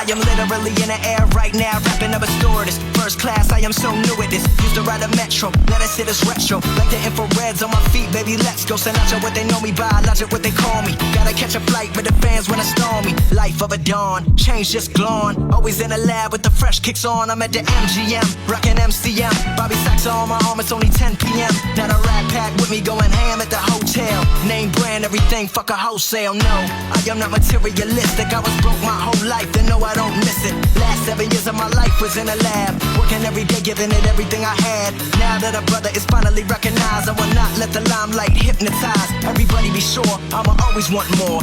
I am literally in the air right now, rapping up a stewardess. First class, I am so new at this. Used to ride a metro, let us hit us retro. Like the infrareds on my feet, baby, let's go. Sinatra, what they know me by, logic, what they call me. Gotta catch a flight with the fans when I storm me. Life of a dawn, change just glowing. Always in the lab with the fresh kicks on. I'm at the MGM, rockin' MCM. Bobby Sacks on my arm, it's only 10 p.m. Now the Rat Pack with me going ham at the hotel. Name brand, everything, fuck a wholesale. No, I am not materialistic. I was broke my whole life, then no, I don't miss it. Last 7 years of my life was in a lab, working every day, giving it everything I had. Now that a brother is finally recognized, I will not let the limelight hypnotize. Everybody be sure, I'ma always want more.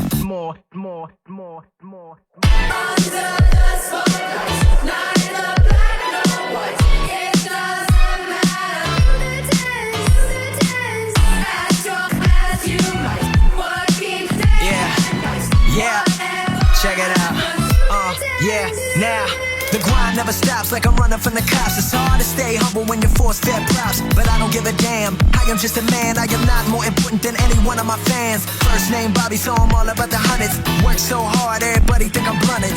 Under the spotlight, not in the black, no white. It doesn't matter. You dance, as strong as you might. What keeps day Yeah, check it out. Yeah, now the grind never stops, like I'm running from the cops. It's hard to stay humble when you're forced fed props, but I don't give a damn. I am just a man, I am not more important than any one of my fans. First name Bobby, so I'm all about the hundreds. Work so hard, everybody think I'm blunted.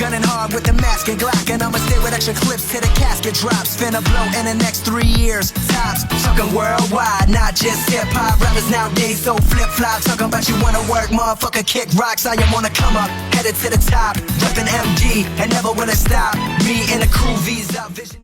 Gunning hard with the mask and Glock, and I'ma stay with extra clips till the casket drops. Finna blow in the next 3 years, tops. Talking worldwide, not just hip-hop. Rappers nowadays so flip-flop. Talking about you wanna work, motherfucker, kick rocks. I am on a come up, headed to the top. Reppin' MD, and never will it stop. Me and the crew, V's out, vision.